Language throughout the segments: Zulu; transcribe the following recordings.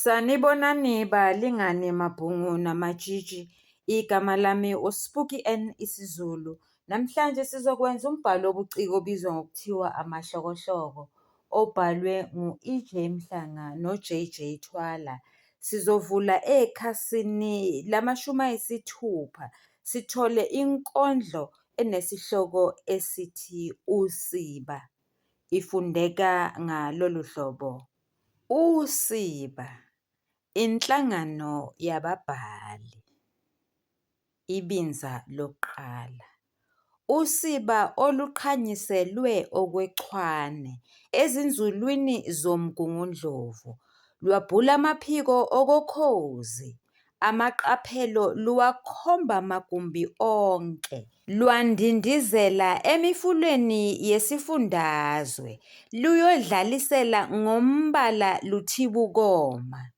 Sanibonani balingani mabhungu namatshitshi. Igama lami uSpooky N isiZulu. Namhlanje sizokwenza umbhalo wobuciko obizwa ngokuthiwa amahlokohloko obhalwe ngu-E.J. Mhlanga no-J.J. Thwala. Sizovula ekhasini lama-60 sithole inkondlo enesihloko esithi usiba. Ifundeka ngalolu hlobo. Usiba, inhlangano yababhali. Ibinza lokuqala. Usiba oluqhanyiselwe okwexhwane ezinzulwini zomgungundlovu lwabhula amaphiko okokhozi. Amaqaphelo luwakhomba magumbi onke. Lwandindizela emifulweni yesifundazwe luyodlalisela ngombala luthibukoma.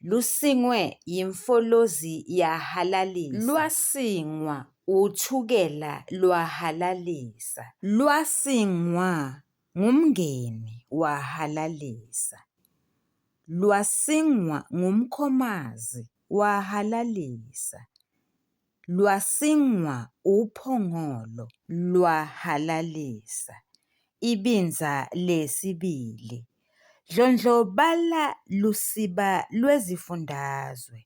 Lusingwe yimfolozi yahalalisa. Lwasingwa uthukela lwahalalisa. Lwasingwa ngumngeni wahalalisa. Lwasingwa ngumkhomazi wahalalisa. Lwasingwa uphongolo lwahalalisa. Ibinza lesibili. Dlondlobala lusiba lwezifundazwe.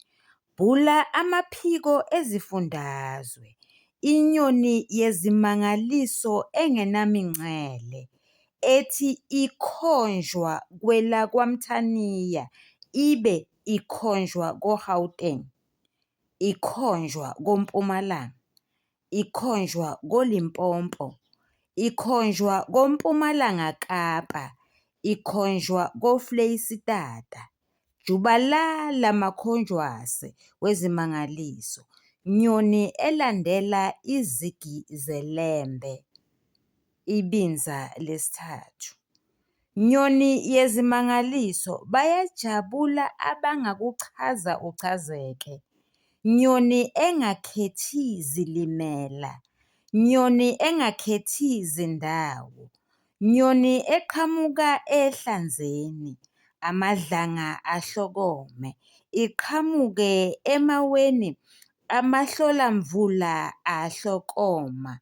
Bhula amaphiko ezifundazwe. Inyoni yezimangaliso engenamingcele. Ethi ikhonjwa kwelakwamthaniya ibe ikhonjwa ko-Gauteng. Ikhonjwa koMpumalanga. Ikhonjwa koLimpopo. Ikhonjwa koMpumalanga Kapa. Ikhonjwa koFleyisitata. Jubalala makhonjwase wezimangaliso. Nyoni elandela izigi zelembe. Ibinza lesithathu. Nyoni yezimangaliso bayajabula abangakuchaza uchazeke. Nyoni engakhethi zilimela. Nyoni engakhethi zindawo. Nyoni eqhamuka ehlanzeni. Amadlanga ahlokome. Iqhamuke emaweni. Amahlolamvula ahlokoma.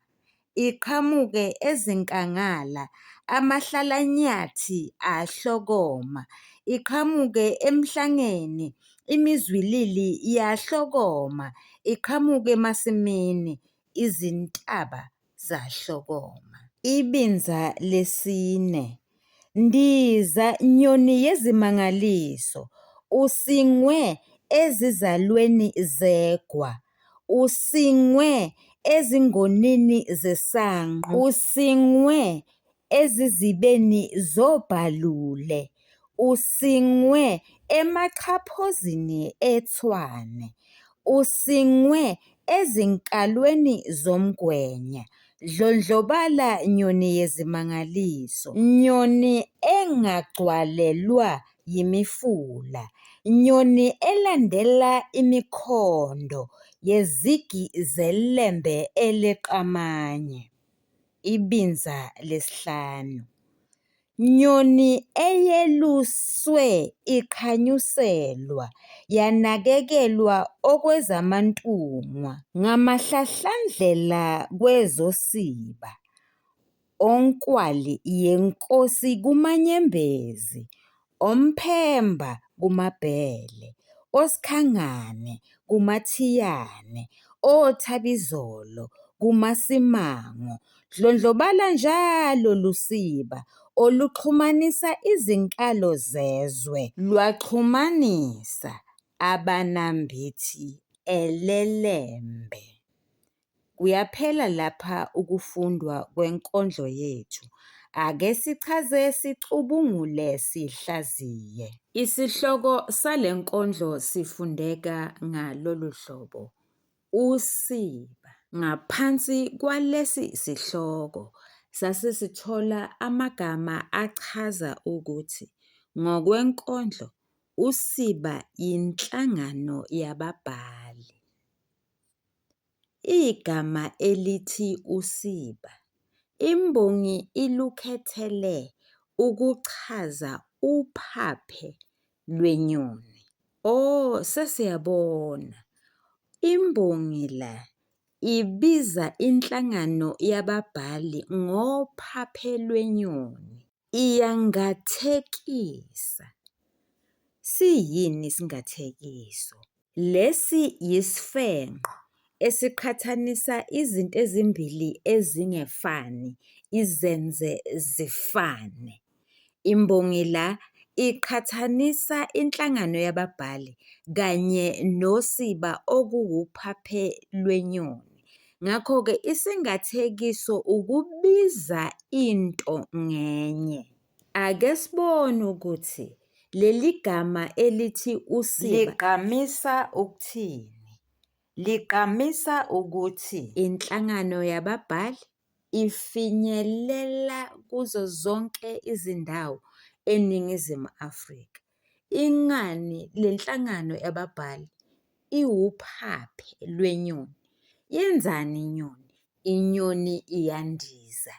Iqhamuke ezinkangala. Amahlalanyathi ahlokoma. Iqhamuke emhlangeni. Imizwilili yahlokoma. Iqhamuke emasimini. Izintaba zahlokoma. Ibinza lesine. Ndiza nyoni yezimangaliso. Usingwe ezizalweni zegwa. Usingwe ezingonini zesanqu. Usingwe ezizibeni zobhalule. Usingwe emaxhaphozini ethwane. Usingwe ezinkalweni zomgwenya. Dlondlobala nyoni yezimangaliso. Nyoni engagcwalelwa yimifula. Nyoni elandela imikhondo yezigi zelembe eleqamanye. Ibinza lesihlanu. Nyoni eyeluswe iqhanyuselwa yanakekelwa okwezamantunwa ngamahlahlandlela kwezosiba. Onkwali yenkosi kumanyembezi. Omphemba kumabhele. Osikhangane kumathiyane. Othabizolo kumasimango. Dlondlobala njalo lusiba oluxhumanisa izinkalo zezwe. Lwaxhumanisa abanambithi elelembe. Kuyaphela lapha ukufundwa kwenkondlo yethu. Ake sichaze sicubungule sihlaziye. Isihloko sale nkondlo sifundeka ngalolu hlobo. Usiba. Ngaphansi kwalesi sihloko sasesithola amagama achaza ukuthi ngokwenkondlo usiba yinhlangano yababhali. Igama elithi usiba imbongi ilukhethele ukuchaza uphaphe lwenyoni. Oh, sesiyabona. Imbongi la ibiza inhlangano yababhali ngophaphe lwenyoni. Iyangathekisa. Siyini isingathekiso? Lesi yisifenqo esiqhathanisa izinto ezimbili ezingefani izenze zifane. Imbongi la iqhathanisa inhlangano yababhali kanye nosiba okuwuphaphe lwenyoni. Ngakho-ke isingathekiso ukubiza into ngenye. Ake sibone ukuthi leli gama elithi usiba ligqamisa ukuthini? Ligqamisa ukuthi inhlangano yababhali ifinyelela kuzo zonke izindawo eNingizimu Afrika. Ingani le nhlangano yababhali iwuphaphe lwenyoni? Yenzani inyoni? Inyoni iyandiza.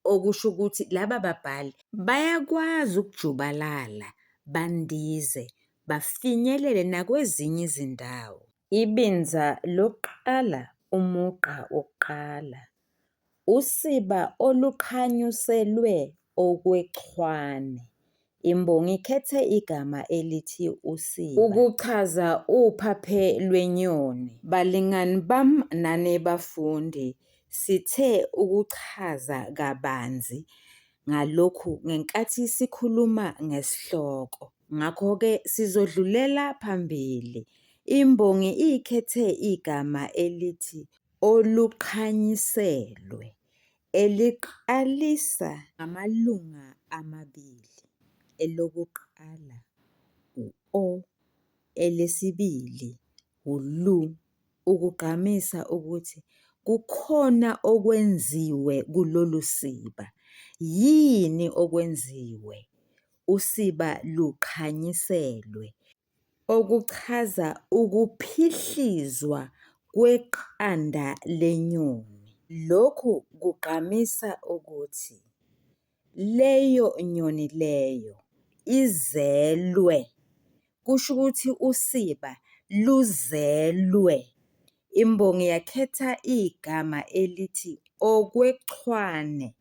Okusho ukuthi laba babhali bayakwazi ukujubalala, bandize, bafinyelele nakwezinye izindawo. Ibinza lokuqala, umugqa wokuqala. Usiba oluqhanyuselwe okwexhwane. Imbongi ikhethe igama elithi usiba ukuchaza uphaphe lwenyoni. Balingani bami nane bafundi, sithe ukuchaza kabanzi ngalokhu ngenkathi sikhuluma ngesihloko. Ngakho-ke sizodlulela phambili. Imbongi ikhethe igama elithi oluqhanyiselwe eliqalisa ngamalunga amabili. Elokuqala u-O, elesibili u-lu, ukugqamisa ukuthi kukhona okwenziwe kulolu siba. Yini okwenziwe? Usiba luqhanyiselwe, okuchaza ukuphihlizwa kweqanda lenyoni. Lokhu kugqamisa ukuthi leyo nyoni leyo izelwe. Kusho ukuthi usiba luzelwe. Imbongi yakhetha igama elithi okwexhwane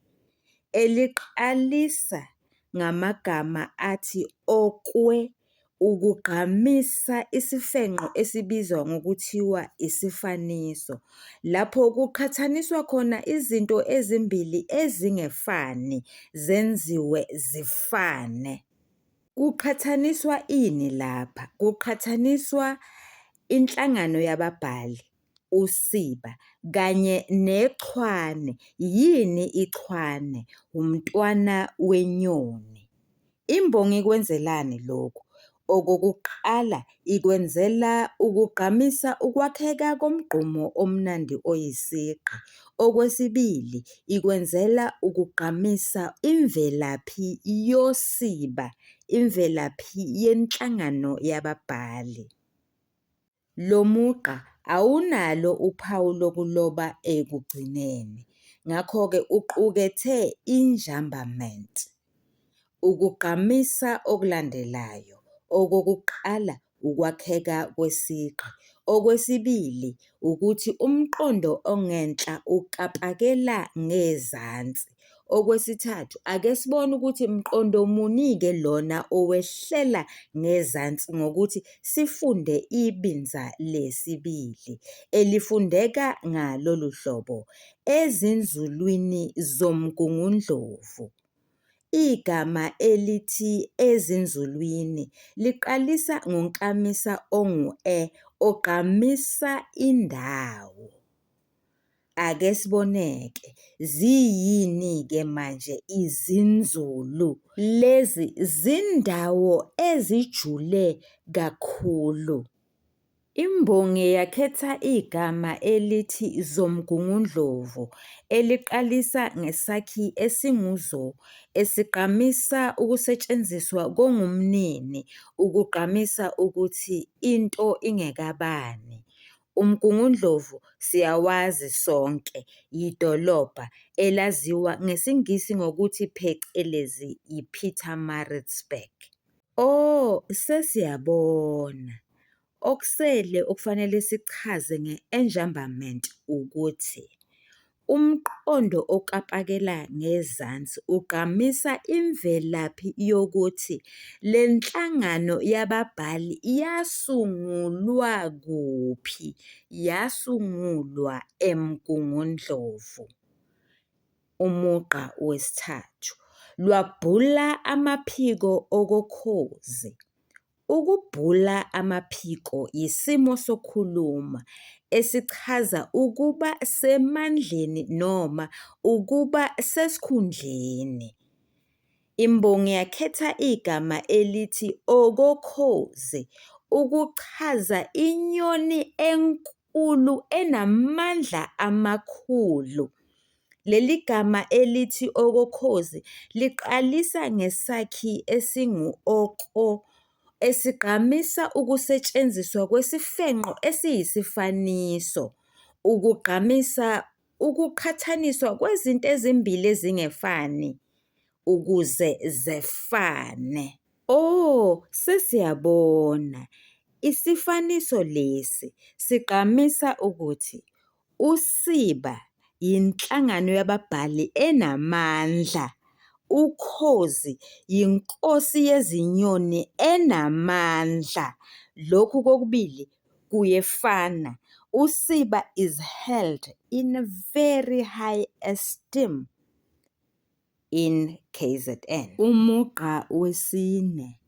eliqalisa ngamagama athi okwe, ukugqamisa isifenqo esibizwa ngokuthiwa isifaniso. Lapho kuqhathaniswa khona izinto ezimbili ezingefani zenziwe zifane. Kuqhathaniswa ini lapha? Kuqhathaniswa inhlangano yababhali, usiba kanye nexhwane. Yini ixhwane? Umntwana wenyoni. Imbongi ikwenzelani lokhu? Okokuqala, ikwenzela ukugqamisa ukwakheka komgqumo omnandi oyisigqi. Okwesibili, ikwenzela ukugqamisa imvelaphi yosiba, imvelaphi yenhlangano yababhali. Lo mugqa awunalo uphawu lokuloba ekugcineni. Ngakho-ke uqukethe injambament. Ukugqamisa okulandelayo. Okokuqala, ukwakheka kwesigqi. Okwesibili, ukuthi umqondo ongenhla ukapakela ngezansi. Okwesithathu, ake sibone ukuthi mqondo muni-ke lona owehlela ngezansi ngokuthi sifunde ibinza lesibili elifundeka ngalolu hlobo. Ezinzulwini zomgungundlovu. Igama elithi ezinzulwini liqalisa ngonkamisa ongu-e ogqamisa indawo. Ake siboneke, ziyini-ke manje izinzulu? Lezi zindawo ezijule kakhulu. Imbongi yakhetha igama elithi zomgungundlovu eliqalisa ngesakhi esinguzo esigqamisa ukusetshenziswa kongumnini ukugqamisa ukuthi into ingekabani. Umgungundlovu siyawazi sonke, yidolobha elaziwa ngesiNgisi ngokuthi phecelezi, yi-Pietermaritzburg. Oh, sesiyabona. Okusele okufanele sichaze nge-enjambment ukuthi umqondo okapakela ngezansi ugqamisa imvelaphi yokuthi le nhlangano yababhali yasungulwa kuphi. Yasungulwa eMgungundlovu. Umugqa wesithathu, lwabhula amaphiko okokhozi. Ukubhula amaphiko yisimo sokukhuluma esichaza ukuba semandleni noma ukuba sesikhundleni. Imbongi yakhetha igama elithi okokhozi ukuchaza inyoni enkulu enamandla amakhulu. Leli gama elithi okokhozi liqalisa ngesakhi esingu-oko esigqamisa ukusetshenziswa kwesifenqo esiyisifaniso, ukugqamisa ukuqhathaniswa kwezinto ezimbili ezingefani ukuze zefane. Oh, sesiyabona. Isifaniso lesi sigqamisa ukuthi usiba yinhlangano yababhali enamandla. Ukhozi yinkosi yezinyoni enamandla. Lokhu kokubili kuyefana. Usiba is held in very high esteem in KZN. Umugqa wesine,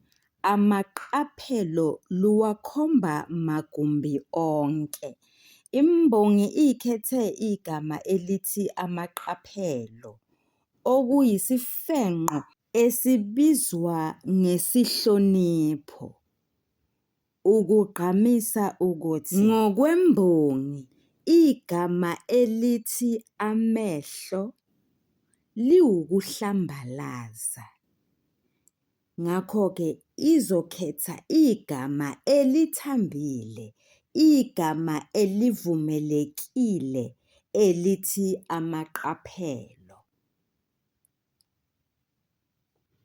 amaqaphelo luwakhomba magumbi onke. Imbongi ikhethe igama elithi amaqaphelo okuyisifenqo esibizwa ngesihlonipho ukugqamisa ukuthi ngokwembongi igama elithi amehlo liwukuhlambalaza. Ngakho-ke izokhetha igama elithambile, igama elivumelekile elithi amaqaphelo.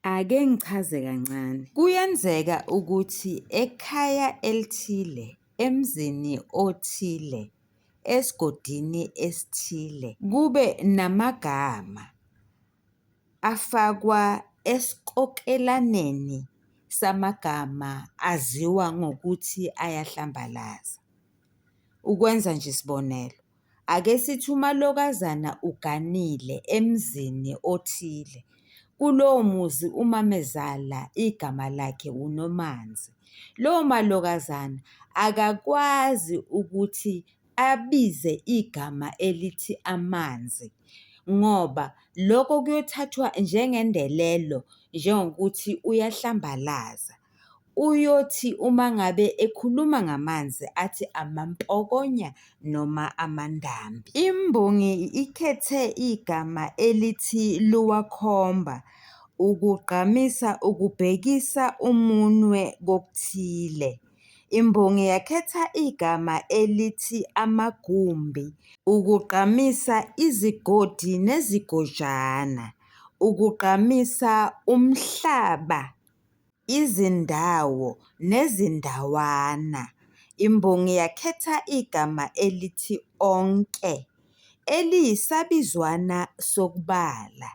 Ake ngichaze kancane. Kuyenzeka ukuthi ekhaya elithile, emzini othile, esigodini esithile kube namagama afakwa esikokelaneni samagama aziwa ngokuthi ayahlambalaza. Ukwenza nje isibonelo, ake sithi umalokazana uganile emzini othile. Kulowo muzi umamezala igama lakhe uNomanzi. Lowo malokazana akakwazi ukuthi abize igama elithi amanzi ngoba lokho kuyothathwa njengendelelo, njengokuthi uyahlambalaza. Uyothi uma ngabe ekhuluma ngamanzi athi amampokonya noma amandambi. Imbongi ikhethe igama elithi luwakhomba ukugqamisa ukubhekisa umunwe kokuthile. Imbongi yakhetha igama elithi amagumbi ukugqamisa izigodi nezigojana, ukugqamisa umhlaba, izindawo nezindawana. Imbongi yakhetha igama elithi onke eliyisabizwana sokubala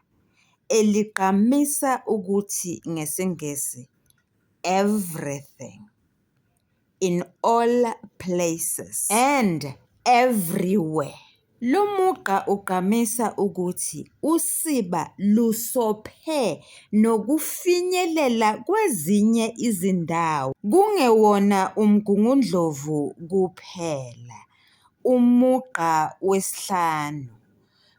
eligqamisa ukuthi ngesiNgisi everything, in all places and everywhere. Lo mugqa ugqamisa ukuthi usiba lusophe nokufinyelela kwezinye izindawo kungewona uMgungundlovu kuphela. Umugqa wesihlanu,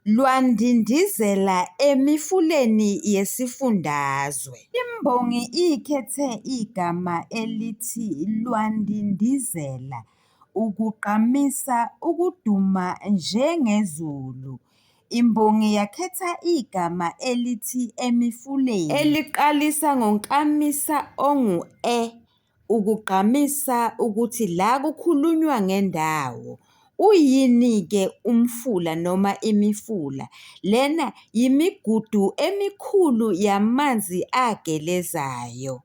lwandindizela emifuleni yesifundazwe. Imbongi ikhethe igama elithi lwandindizela ukugqamisa ukuduma njengezulu. Imbongi yakhetha igama elithi emifuleni eliqalisa ngonkamisa ongu-e ukugqamisa ukuthi la kukhulunywa ngendawo. Uyini-ke umfula noma imifula? Lena yimigudu emikhulu yamanzi agelezayo.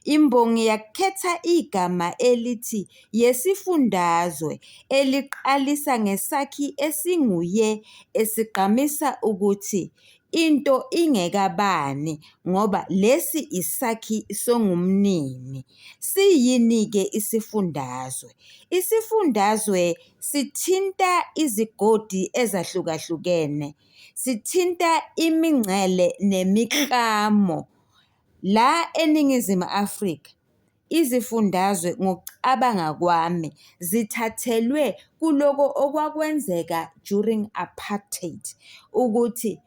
imbongi yakhetha igama elithi yesifundazwe eliqalisa ngesakhi esingu-ye esigqamisa ukuthi into ingekabani ngoba lesi isakhi songumnini. Siyini-ke isifundazwe? Isifundazwe sithinta izigodi ezahlukahlukene, sithinta imingcele nemiklamo. La eNingizimu Afrika, izifundazwe ngokucabanga kwami zithathelwe kuloko okwakwenzeka during apartheid ukuthi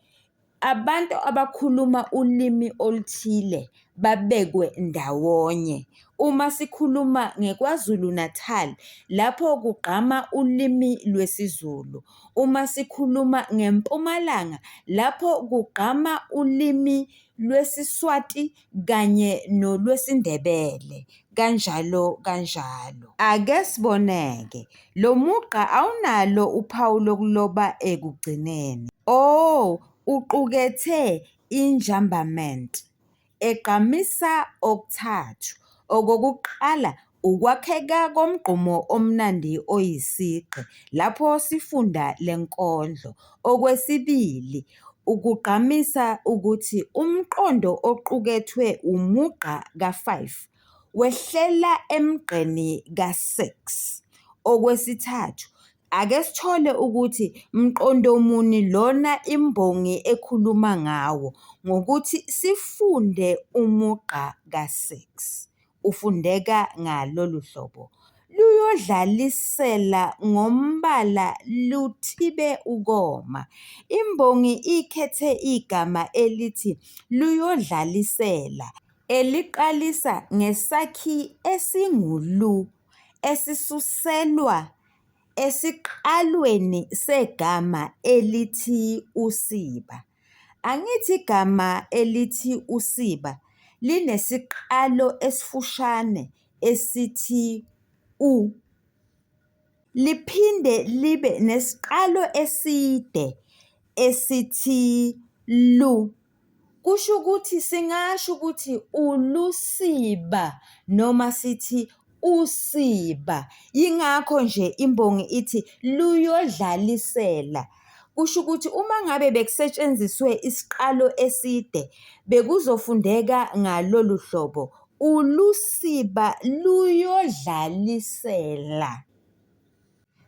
abantu abakhuluma ulimi oluthile babekwe ndawonye. Uma sikhuluma ngeKwaZulu Natal, lapho kugqama ulimi lwesiZulu. Uma sikhuluma ngeMpumalanga, lapho kugqama ulimi lwesiSwati kanye nolwesiNdebele, kanjalo kanjalo. Ake sibone-ke, lo mugqa awunalo uphawu lokuloba ekugcineni. Uqukethe injambament egqamisa okuthathu. Okokuqala, ukwakheka komgqumo omnandi oyisigqi lapho sifunda le nkondlo. Okwesibili, ukugqamisa ukuthi umqondo oqukethwe umugqa ka-5 wehlela emgqeni ka-6. Okwesithathu, ake sithole ukuthi mqondo muni lona imbongi ekhuluma ngawo ngokuthi sifunde umugqa ka-6. Ufundeka ngalolu hlobo. Luyodlalisela ngombala luthibe ukoma. Imbongi ikhethe igama elithi luyodlalisela eliqalisa ngesakhi esingu-lu esisuselwa esiqalweni segama elithi usiba. Angithi igama elithi usiba linesiqalo esifushane esithi u, liphinde libe nesiqalo eside esithi lu. Kusho ukuthi singasho ukuthi ulusiba noma sithi usiba. Yingakho nje imbongi ithi luyodlalisela. Kusho ukuthi uma ngabe bekusetshenziswe isiqalo eside bekuzofundeka ngalolu hlobo, ulusiba luyodlalisela.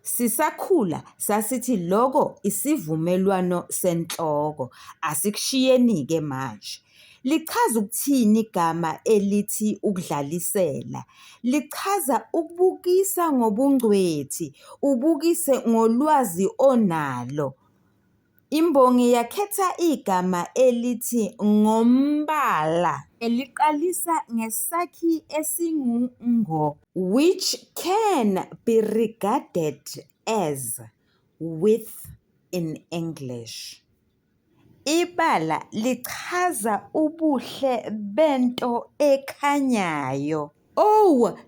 Sisakhula sasithi loko isivumelwano senhloko. Asikushiyeni-ke manje. Lichaza ukuthini igama elithi ukudlalisela? Lichaza ukubukisa ngobungcwethi, ubukise ngolwazi onalo. Imbongi yakhetha igama elithi ngombala eliqalisa ngesakhi esingu-ngo, which can be regarded as with in English. Ibala lichaza ubuhle bento ekhanyayo.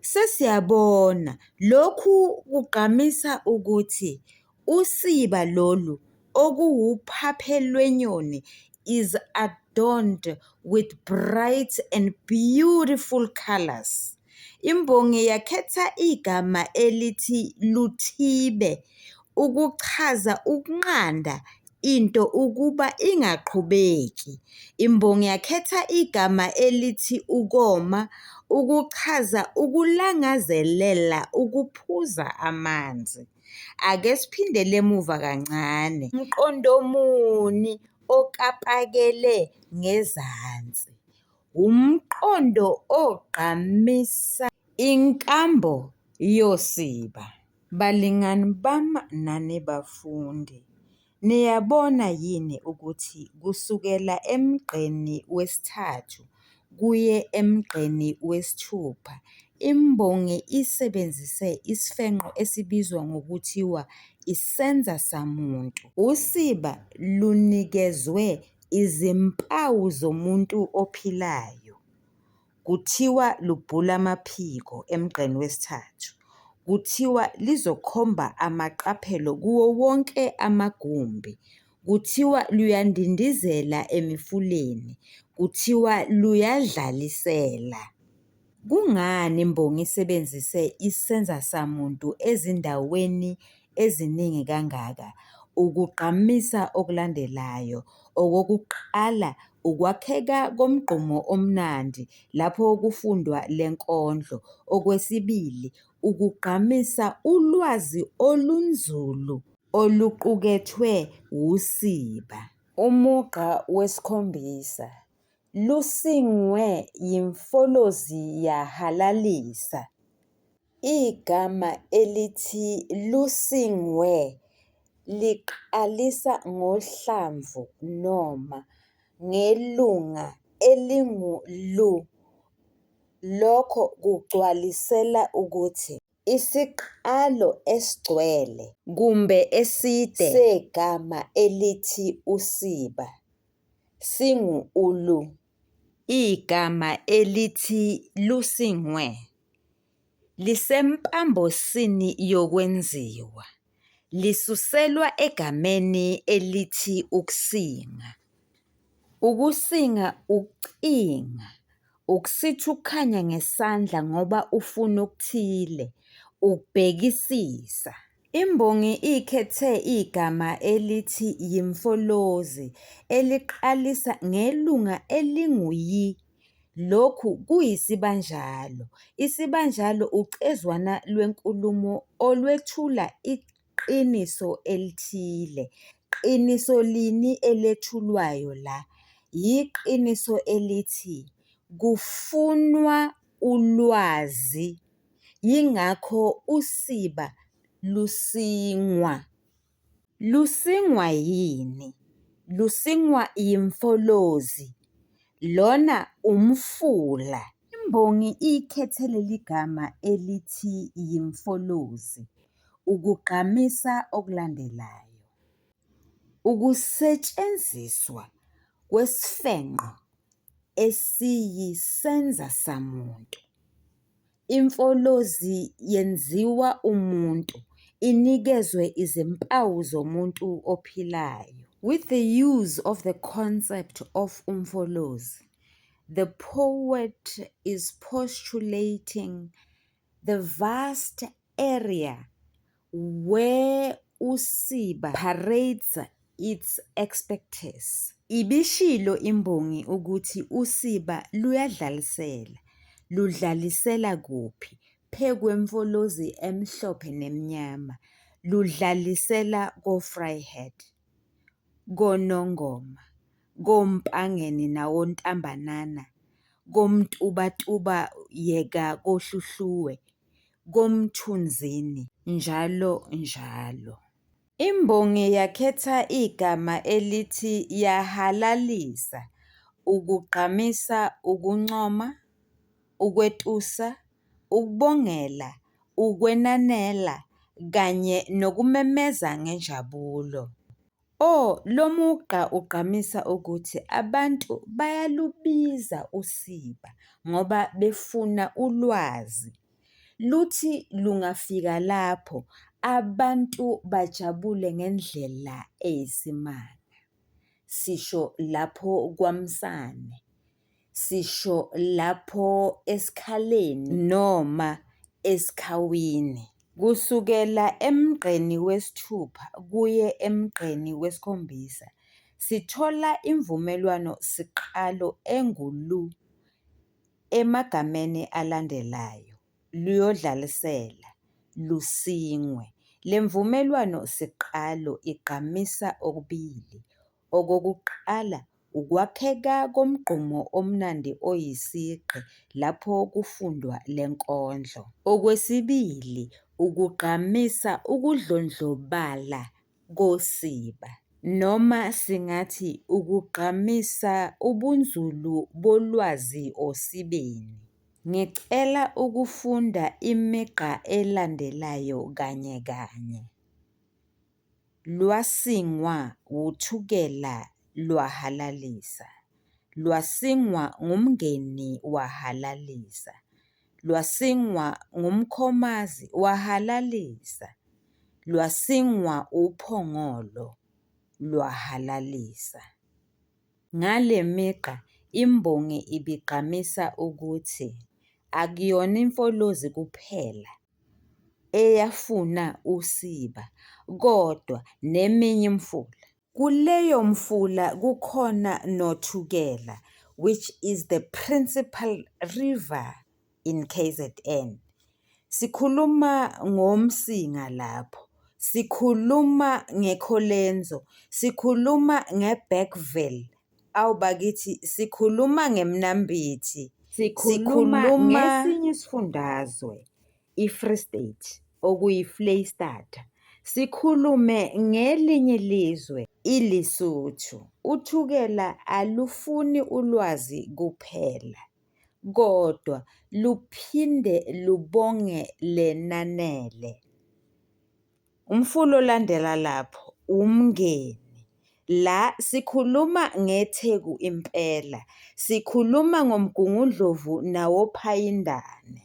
Sesiyabona, lokhu kugqamisa ukuthi usiba lolu okuwuphaphe lwenyoni is adorned with bright and beautiful colors. Imbongi yakhetha igama elithi luthibe ukuchaza ukunqanda into ukuba ingaqhubeki. Imbongi yakhetha igama elithi ukoma ukuchaza ukulangazelela ukuphuza amanzi. Ake siphindele emuva kancane. Mqondo muni okapakele ngezansi? Umqondo ogqamisa inkambo yosiba. Balingani bami nani bafundi, niyabona yini ukuthi kusukela emgqeni wesithathu kuye emgqeni wesithupha imbongi isebenzise isifenqo esibizwa ngokuthiwa isenza samuntu. Usiba lunikezwe izimpawu zomuntu ophilayo. Kuthiwa lubhula amaphiko emgqeni wesithathu. Kuthiwa lizokhomba amaqaphelo kuwo wonke amagumbi. Kuthiwa luyandindizela emifuleni. Kuthiwa luyadlalisela. Kungani imbongi isebenzise isenzasamuntu ezindaweni eziningi kangaka? Ukugqamisa okulandelayo. Okokuqala, ukwakheka komgqumo omnandi lapho kufundwa le nkondlo. Okwesibili, ukugqamisa ulwazi olunzulu oluqukethwe usiba. Umugqa wesikhombisa. Lusingwe yimfolozi yahalalisa. Igama elithi lusingwe liqalisa ngohlamvu noma ngelunga elingu-lu. Lokho kugcwalisela ukuthi isiqalo esigcwele kumbe eside segama elithi usiba singu-ulu. Igama elithi lusingwe lisempambosini yokwenziwa. Lisuselwa egameni elithi ukusinga. Ukusinga ukucinga, ukusitha ukukhanya ngesandla ngoba ufuna okuthile, ukubhekisisa. Imbongi ikhethe igama elithi yimfolozi eliqalisa ngelunga elingu-yi. Lokhu kuyisibanjalo. Isibanjalo ucezwana lwenkulumo olwethula iqiniso elithile. Qiniso lini elethulwayo la? Yiqiniso elithi kufunwa ulwazi, yingakho usiba lusingwa. Lusingwa yini? Lusingwa yimfolozi. Lona umfula. Imbongi ikhethe leli gama elithi yimfolozi ukugqamisa okulandelayo. Ukusetshenziswa kwesifenqo esiyisenzasamuntu. Imfolozi yenziwa umuntu, inikezwe izimpawu zomuntu ophilayo. With the use of the concept of umfolozi, the poet is postulating the vast area where usiba parades its expertise. Ibishilo imbongi ukuthi usiba luyadlalisela. Ludlalisela kuphi? Phekwemfolozi emhlophe nemnyama. Ludlalisela ko-Vryheid, konongoma, kompangeni nawontambanana, komtubatuba yeka kohluhluwe, komthunzini, njalo njalo. Imbongi yakhetha igama elithi yahalalisa ukugqamisa ukuncoma, ukwetusa, ukubongela, ukwenanela kanye nokumemeza ngenjabulo. Lo mugqa ugqamisa ukuthi abantu bayalubiza usiba ngoba befuna ulwazi. Luthi lungafika lapho abantu bajabule ngendlela eyisimanga. Sisho lapho kwaMsane, sisho lapho esikhaleni noma esikhawini. Kusukela emgqeni wesithupha kuye emgqeni wesikhombisa sithola imvumelwano siqalo engu-lu emagameni alandelayo. Luyodlalisela, lusingwe. Le mvumelwano siqalo igqamisa okubili. Okokuqala, ukwakheka komgqumo omnandi oyisigqi lapho kufundwa le nkondlo. Okwesibili, ukugqamisa ukudlondlobala kosiba, noma singathi ukugqamisa ubunzulu bolwazi osibeni. Ngicela ukufunda imigqa elandelayo kanye kanye. Lwasingwa uthukela lwahalalisa. Lwasingwa ngumngeni wahalalisa. Lwasingwa ngumkhomazi wahalalisa. Lwasingwa uphongolo lwahalalisa. Ngale migqa imbongi ibigqamisa ukuthi akuyona imfolozi kuphela eyafuna usiba, kodwa neminye imfula. Kuleyo mfula kukhona nothukela, which is the principal river in KZN. Sikhuluma ngomsinga lapho, sikhuluma ngeKholenzo, sikhuluma ngeBergville, bakithi sikhuluma ngeMnambithi, sikhuluma ngesinye isifundazwe, iFree State, okuyiFleyistata, sikhulume ngelinye ilizwe, iLesotho. Uthukela alufuni ulwazi kuphela, kodwa luphinde lubonge lenanele. Umfula olandela lapho uMngeni. La sikhuluma ngeTheku impela, sikhuluma ngoMgungundlovu nawoPhayindane.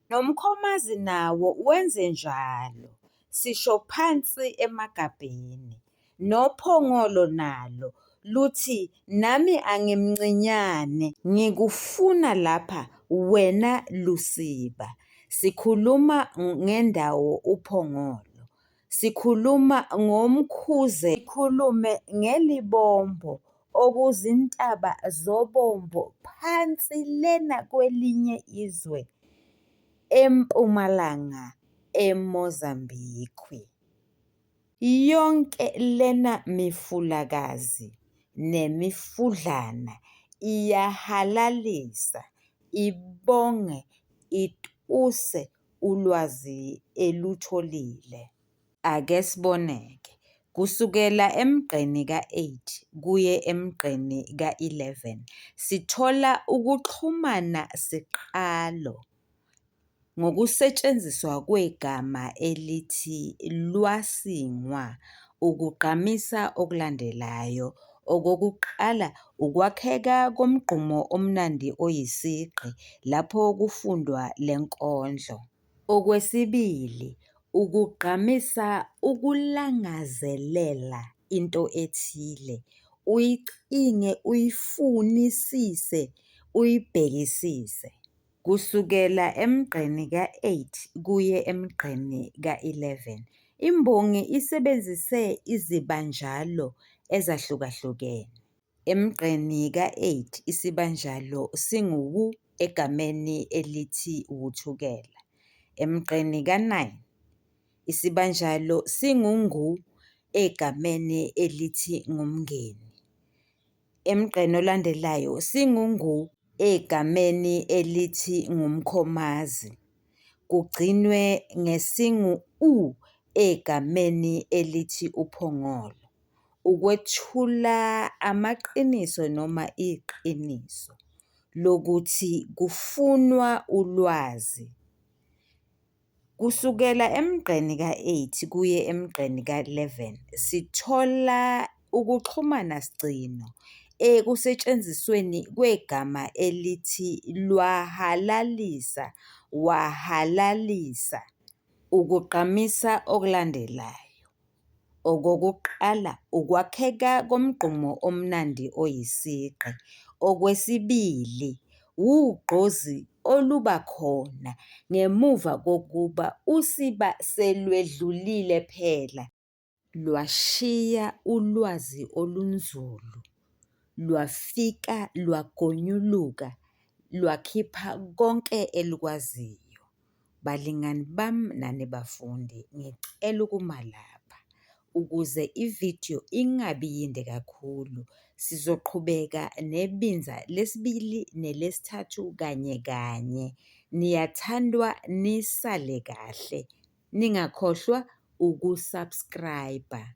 NoMkhomazi nawo wenze njalo, sisho phansi emagabheni. NoPhongolo nalo luthi nami angimncinyane ngikufuna lapha wena Lusiba. Sikhuluma ngendawo uPhongolo, sikhuluma ngoMkhuze, sikhulume ngeLibombo, okuzintaba zobombo phansi lena kwelinye izwe empumalanga eMozambique. Yonke lena mifulakazi nemifudlana iyahalalisa, ibonge, ituse ulwazi elutholile. Ake siboneke, kusukela emgqeni ka-8 kuye emgqeni ka-11 sithola ukuxhumana siqalo ngokusetshenziswa kwegama elithi lwasingwa ukugqamisa okulandelayo. Okokuqala, ukwakheka komgqumo omnandi oyisigqi lapho kufundwa le nkondlo. Okwesibili, ukugqamisa ukulangazelela into ethile, uyicinge, uyifunisise, uyibhekisise. Kusukela emgqeni ka-8 kuye emgqeni ka-11 imbongi isebenzise izibanjalo ezahlukahlukene. Emgqeni ka-8 isibanjalo singu-wu egameni elithi wuthukela. Emgqeni ka-9 isibanjalo singu-ngu egameni elithi ngumngeni. Emgqeni olandelayo singu-ngu egameni elithi ngumkhomazi. Kugcinwe ngesingu-u egameni elithi uphongolo, ukwethula amaqiniso noma iqiniso lokuthi kufunwa ulwazi. Kusukela emgqeni ka-8 kuye emgqeni ka-11 sithola ukuxhumana sigcino ekusetshenzisweni kwegama elithi lwahalalisa, wahalalisa, ukugqamisa okulandelayo. Okokuqala, ukwakheka komgqumo omnandi oyisigqi. Okwesibili, wugqozi oluba khona ngemuva kokuba usiba selwedlulile phela, lwashiya ulwazi olunzulu, lwafika lwagonyuluka, lwakhipha konke elikwaziyo. Balingani bami nani bafundi, ngicela ukuma lapha ukuze ividiyo ingabi yinde kakhulu. Sizoqhubeka nebinza lesibili nelesithathu kanye kanye. Niyathandwa, nisale kahle. Ningakhohlwa ukusubscribe-a.